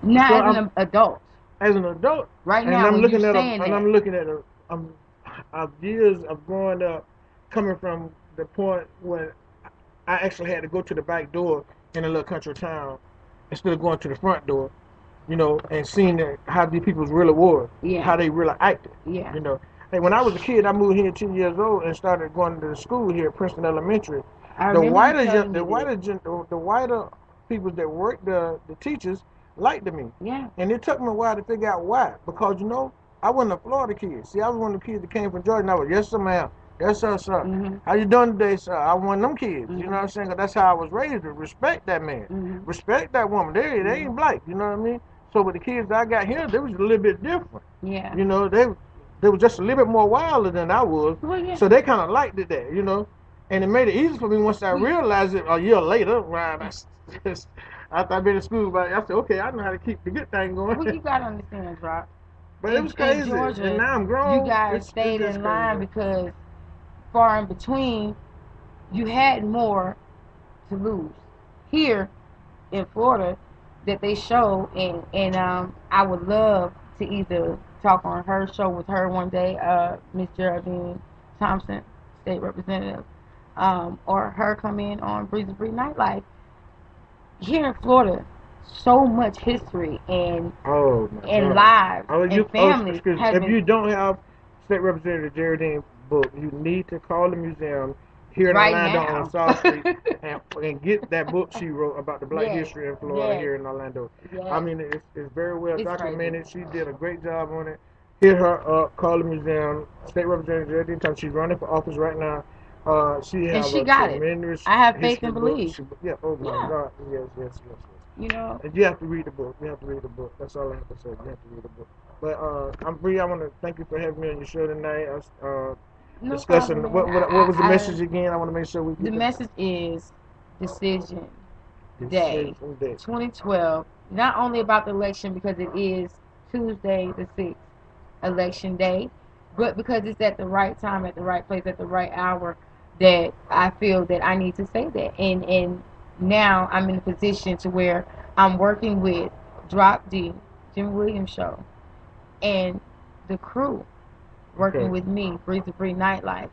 Now, as I'm an adult, as an adult, right and now, I'm when you're looking at saying that, years of growing up, coming from the point where I actually had to go to the back door in a little country town instead of going to the front door, and seeing how these people really were, yeah, how they really acted, yeah, you know. Hey, when I was a kid, I moved here 10 years old and started going to the school here at Princeton Elementary. I The remember you whiter, telling the me this. whiter, the whiter people that worked the teachers liked me, Yeah, and it took me a while to figure out why. Because I wasn't a Florida kid. See, I was one of the kids that came from Georgia. I was, yes sir, ma'am. Yes sir, sir. mhm, How you doing today, sir? I was one of them kids. You know what mhm, I'm saying? 'Cause that's how I was raised. To respect that man, mhm, respect that woman. They mhm. ain't black. You know what I mean? So with the kids that I got here, they was a little bit different. Yeah. They were just a little bit more wilder than I was. Well, yeah. So they kind of liked it that. And it made it easy for me once I Well, realized it a year later. Right, after I've been in school, but I said, okay, I know how to keep the good thing going. well, you gotta understand, Drop. But it In was crazy, and Georgia, now I'm you grown. guys It's stayed just in line crazy. because far in between, you had more to lose. Here in Florida, that they show, and I would love to either talk on her show with her one day, Miss Geraldine Thompson, state representative, or her come in on BREEZI BRI Nightlife. Here in Florida, so much history Oh my and God. lives Oh, and families excuse me. have If been you don't have State Representative Geraldine book, you need to call the museum here in right Orlando on now. South Street and get that book she wrote about the Black Yes, history in Florida yes, here in Orlando. I yes. mean, it's very well It's crazy. documented. She did a great job on it. Hit her up, call the museum. State Representative Geraldine Thompson. She's running for office right now. She And have she a got it. tremendous I have faith history and book. believe. Yeah. Oh my Yeah. God. Yes. Yes. Yes. Yes. You know, And you have to read the book. You have to read the book. That's all I have to say. You have to read the book. But I'm Bree. I want to thank you for having me on your show tonight. no Discussing problem, man. what was the message again? I want to make sure we The get message is decision the day decision day. 2012. Not only about the election because it is Tuesday the 6th, election day, but because it's at the right time, at the right place, at the right hour that I feel that I need to say that. And now I'm in a position to where I'm working with Drop D, Jim Williams Show, and the crew working Okay. with me, BREEZI BRI Nightlife.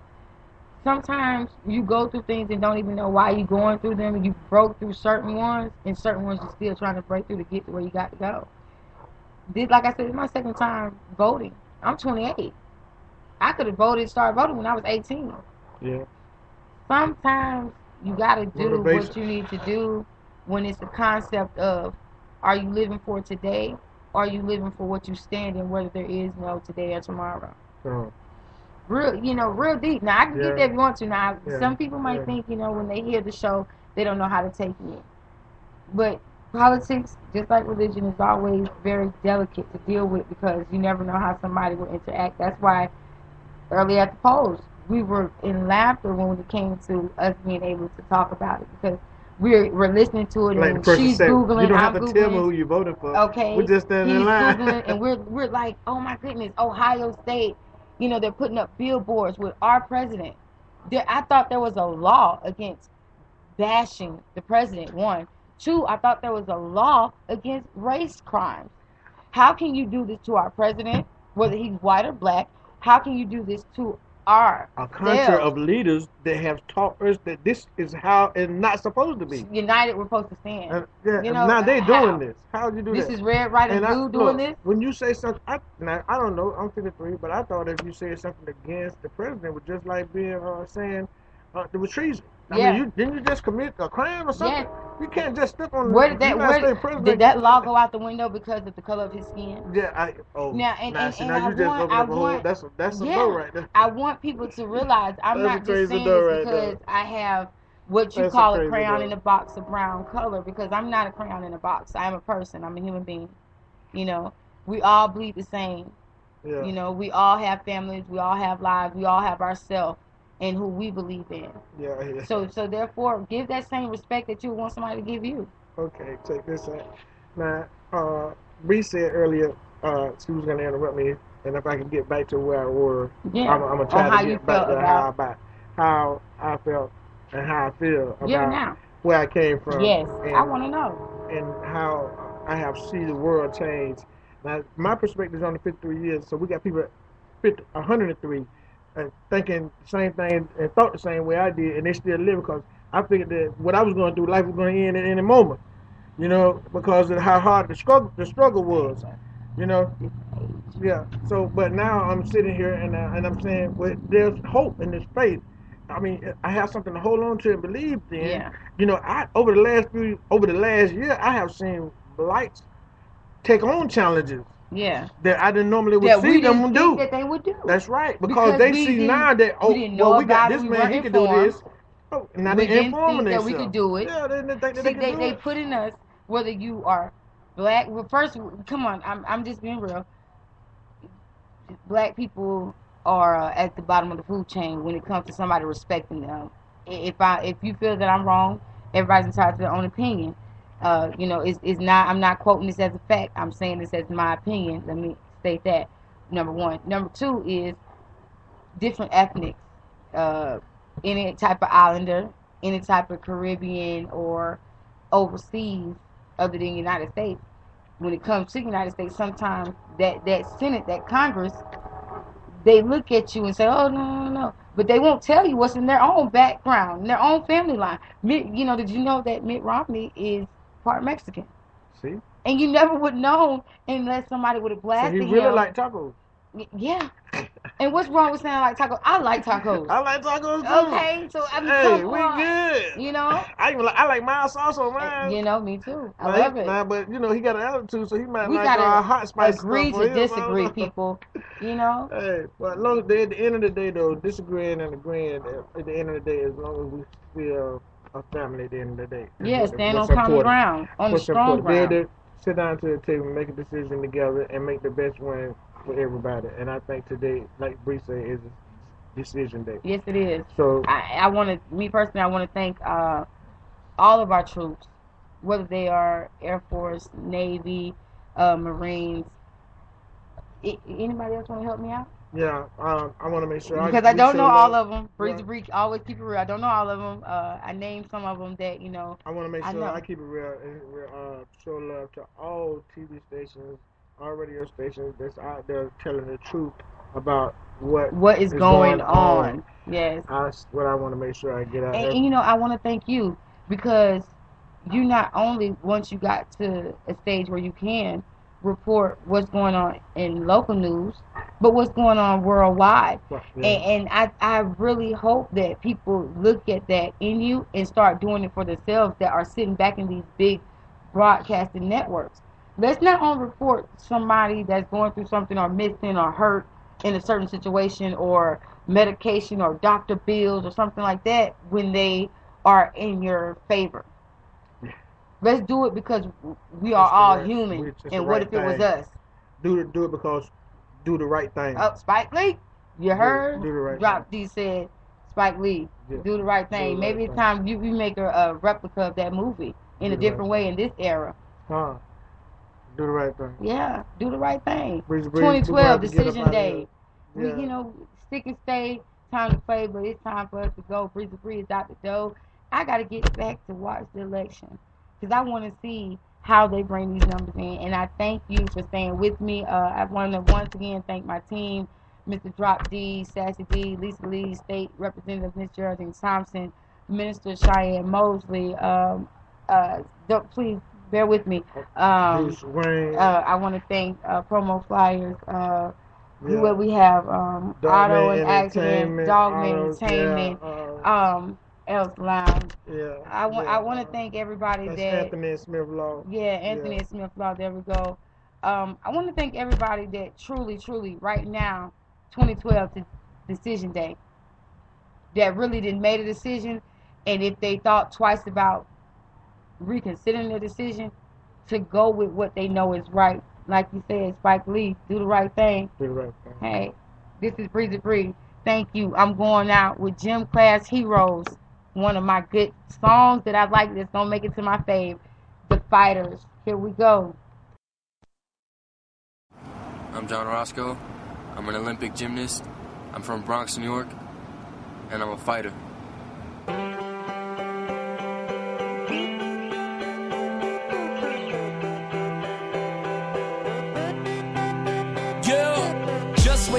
Sometimes you go through things and don't even know why you're going through them. You broke through certain ones, and certain ones you're still trying to break through to get to where you got to go. This, like I said, it's my second time voting. I'm 28. I could have started voting when I was 18. Yeah. Sometimes you got to do Motivation. what you need to do when it's the concept of, are you living for today, or are you living for what you stand in, whether there is no today or tomorrow? Oh. Real deep. Now, I can get Yeah. there if you want to. Now, Yeah. some people might Yeah. think, when they hear the show, they don't know how to take it in. But politics, just like religion, is always very delicate to deal with because you never know how somebody will interact. That's why early at the polls, we were in laughter when it came to us being able to talk about it because we're listening to it Like the and person she's said, Googling, you don't I'm have to tell me Googling. who you voted for. Okay, We just stand in he's line. Googling, and we're like, oh my goodness, Ohio State, they're putting up billboards with our president. I thought there was a law against bashing the president, one. Two, I thought there was a law against race crimes. How can you do this to our president, whether he's white or black? How can you do this to A country ourselves? of leaders that have taught us that this is how it's not supposed to be. United, we're supposed to stand. And now they How? doing this. How would you do This that? is red, white, and blue doing look, this? when you say something, I don't know, I'm 53, but I thought if you said something against the president, was just like being saying it was treason. I Yeah. mean, didn't you just commit a crime or something? Yes. You can't just step on Where did the that United where States president. did that law go out the window because of the color of his skin? Yeah, Now and now I you just want open up a whole. That's a no right there. I want people to realize I'm That's a not just crazy saying no this right there. because I have what you That's a call a crazy crayon no. in a box of brown color, because I'm not a crayon in a box. I am a person. I'm a human being. We all bleed the same. Yeah. We all have families. We all have lives. We all have ourselves and who we believe in. Yeah. So therefore, give that same respect that you want somebody to give you. Okay, check this out. Now, Bree said earlier she was going to interrupt me, and if I can get back to where I were, Yeah. I'm going to try On how to you get back felt to about how I felt and how I feel yeah about now. where I came from Yes, I and want to know. and how I have seen the world change. Now, my perspective is only 53 years, so we got people 103 thinking the same thing and thought the same way I did, and they still live because I figured that what I was going to do, life was going to end at any moment, you know, because of how hard the struggle was, you know. Yeah. So, but now I'm sitting here and I'm saying, well, there's hope and there's faith. I mean, I have something to hold on to and believe in. Yeah. You know, over the last year, I have seen lights take on challenges. Yeah. That I didn't normally would That see we them didn't do. think that they would do. That's right, because they see now that we got this we man, weren't he can do informed. this. Oh, now We they didn't informing think that themselves. we could do it. Yeah, they didn't think that See, they could do they it. put in us, whether you are black. Well, first, come on, I'm just being real. Black people are at the bottom of the food chain when it comes to somebody respecting them. If you feel that I'm wrong, everybody's entitled to their own opinion. You know, it's not. I'm not quoting this as a fact. I'm saying this as my opinion. Let me state that. Number one. Number two is different ethnics. Any type of islander, any type of Caribbean or overseas other than the United States. When it comes to the United States, sometimes that Senate, that Congress, they look at you and say, "Oh no," but they won't tell you what's in their own background, in their own family line. You know, did you know that Mitt Romney is part Mexican? See? And you never would know unless somebody would have blasted him. So he really like tacos. Yeah. And what's wrong with saying I like tacos? I like tacos. I like tacos too. Okay, so I mean, hey, come we on. good. You know? I like mild sauce on mine. You know, me too. I love it. Nah, but you know, he got an attitude, so he might We like gotta hot spice agree stuff to disagree, people. You know? Hey, but as long as at the end of the day, though, disagreeing and agreeing, at the end of the day, as long as we feel a family at the end of the day. Yeah, stand on common ground, on the strong ground. Be able to sit down to the table, make a decision together, and make the best one for everybody. And I think today, like Bree said, is a decision day. Yes, it is. So I want to, me personally, I want to thank all of our troops, whether they are Air Force, Navy, Marines. Anybody else want to help me out? Yeah, I want to make sure. Because I don't know all of them. BREEZI BRI, always keep it real. I don't know all of them. I named some of them that, you know. I want to make sure I keep it real and show love to all TV stations, all radio stations that's out there telling the truth about what is going on. Yes. That's what I want to make sure I get out. And you know, I want to thank you because you not only, once you got to a stage where you can report what's going on in local news, but what's going on worldwide. Yeah. And I really hope that people look at that in you and start doing it for themselves that are sitting back in these big broadcasting networks. Let's not only report somebody that's going through something or missing or hurt in a certain situation or medication or doctor bills or something like that when they are in your favor. Let's do it because we are all human. And what if it was us? Do it because do the right thing. Oh, Spike Lee, you heard? Do the right Drop D said, Spike Lee, do the right thing. Maybe it's time you make a replica of that movie in a different way in this era. Do the right thing. Yeah, do the right thing. 2012 decision day. Yeah. We, you know, stick and stay. Time to play, but it's time for us to go. BREEZI BRI is out the door. I got to get back to watch the election because I want to see how they bring these numbers in. And I thank you for staying with me. I want to once again thank my team, Mr. Drop D, Sassy D, Lisa Lee, State Representative Miss Geraldine Thompson, Minister Cheyenne Mosley. Please bear with me. Bruce Wayne. I want to thank Promo Flyers. Who we have Auto and Accident, Dogman Entertainment, Else Lounge. Yeah. I want to thank everybody that's that Anthony Smith Law. Yeah, Anthony Smith Law. There we go. I want to thank everybody that truly right now, 2012 decision day, that really didn't make a decision, and if they thought twice about reconsidering their decision, to go with what they know is right. Like you said, Spike Lee, do the right thing. Do the right thing. Hey, this is BREEZI BRI. Thank you. I'm going out with Gym Class Heroes, one of my good songs that I like that's going to make it to my fave, The Fighters. Here we go. I'm John Roscoe. I'm an Olympic gymnast. I'm from Bronx, New York, and I'm a fighter.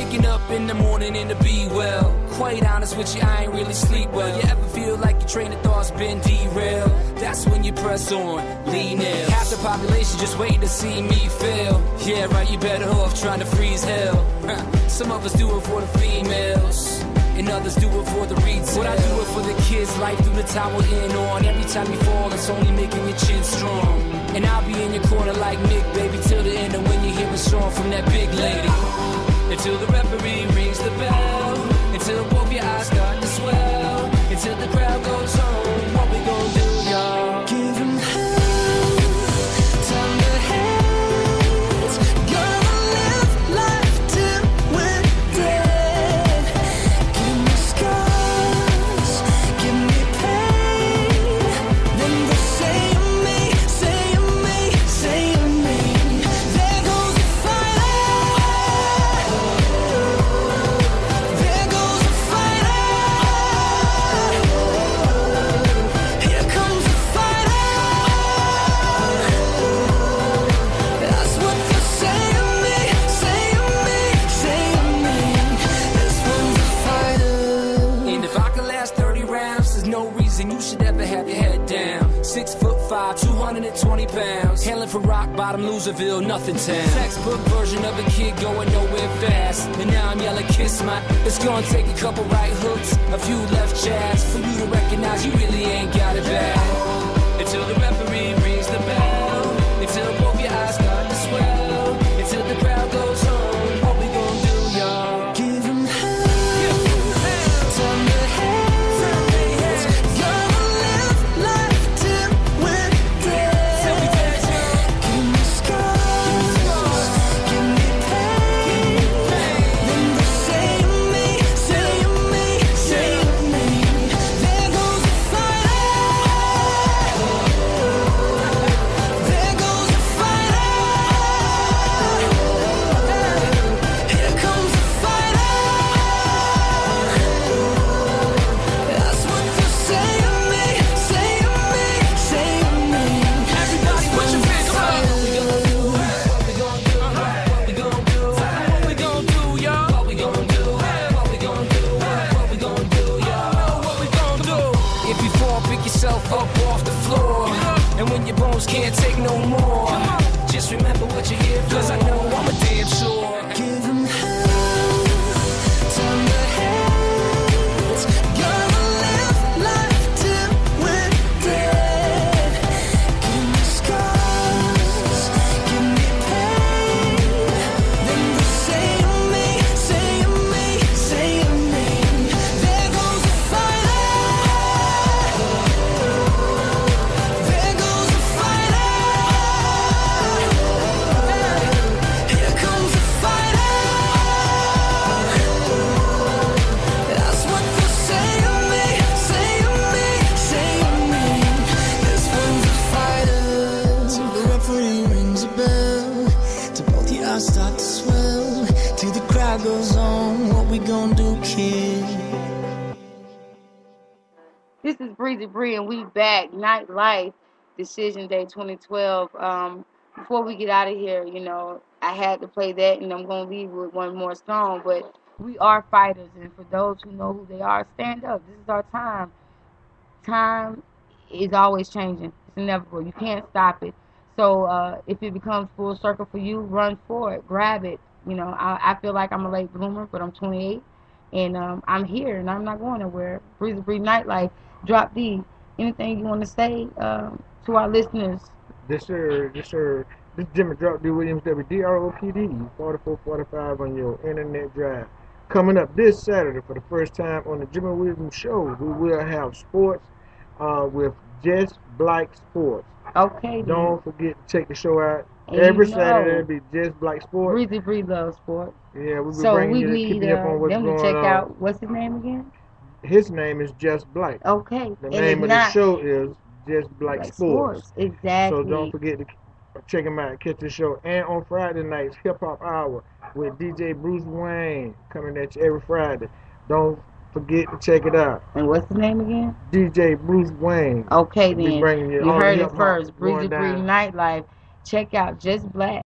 Waking up in the morning and to be well. Quite honest with you, I ain't really sleep well. You ever feel like your train of thought's been derailed? That's when you press on, lean in. Half the population just waiting to see me fail. Yeah, right, you better off trying to freeze hell. Some of us do it for the females, and others do it for the retail. What I do it for the kids, life through the tower in on. Every time you fall, it's only making your chin strong. And I'll be in your corner like Mick, baby, till the end. And when you hear a song from that big lady, until the referee rings the bell, until both your eyes start to swell, until the crowd goes home. What we gon' do, y'all? Give 'em hell, time to hate. Gonna live life till we're dead. Give me scars, give me pain. Then they say of me, say of me, say of me. There goes the fighter. There goes the fighter. Here comes the fighter. That's what they say of me, say of me, say of me. This one's a fighter. And if I could last 30 rounds, there's no reason you should ever have your head down. 6'5", 220 pounds. Hailing from rock bottom, Loserville, nothing town. Textbook version of a kid going nowhere fast. And now I'm yelling, kiss my. It's gonna take a couple right hooks, a few left jabs, for you to recognize you really ain't got it bad. Until the referee rings the bell, until both your eyes start to swell, until the crowd goes home. What we gon' do, y'all? Give 'em hell, time to hate. Gonna live life till we're dead. Give me scars, give me pain. Then they say of me, say of me, say of me. There goes the fighter. There goes the fighter. Here comes the fighter. That's what they say of me, say of me, say of me. Everybody put your hands up. What we gonna do? What we gonna do? What we gonna do? What we gonna do, y'all? What we gonna do? What we gonna do? What we gonna do, y'all? What we gonna do? If you fall, pick yourself up off the floor. And when your bones can't take no more, just remember what you're here for. 'Cause I know I'm a damn sure. Give 'em hell, time to hate. Gonna live life till we're dead. Give me scars, give me pain. Then they say of me, say of me, say of me. There goes the fighter. There goes the fighter. Here comes the fighter. That's what they say of me, say of me, say of me. This one's a fighter. Till the referee rings a bell, till both your eyes start to swell, till the crowd goes on. What we gonna do, kid? This is Breezy Bree, and we back. Nightlife, Decision Day 2012. Before we get out of here, I had to play that, and I'm going to leave with one more song. But we are fighters, and for those who know who they are, stand up. This is our time. Time is always changing. It's inevitable. You can't stop it. So if it becomes full circle for you, run for it. Grab it. I feel like I'm a late bloomer, but I'm 28, and I'm here, and I'm not going nowhere. Breezy Bree Nightlife. Drop D. Anything you want to say to our listeners? Yes, sir. Yes, sir. This is Jimmy Drop D Williams, WDROPD, 4445 on your internet drive. Coming up this Saturday for the first time on the Jimmy Williams Show, we will have sports with Just Black Sports. Okay. Don't forget to check the show out. And Every Saturday it'll be Just Black Sports. Breezy Bree loves sports. Yeah, we'll be So bringing we you, need keeping you up on what's them to going check on. out. What's his name again? His name is Just Black. Okay. The And name of it's the not show is Just Black Sports. Exactly. So don't forget to check him out, catch the show. And on Friday nights, Hip Hop Hour with DJ Bruce Wayne coming at you every Friday. Don't forget to check it out. And what's his name again? DJ Bruce Wayne. Okay, We'll be then. bringing You all the heard it hip-hop first. going Breezy Bree down. Nightlife. Check out Just Black.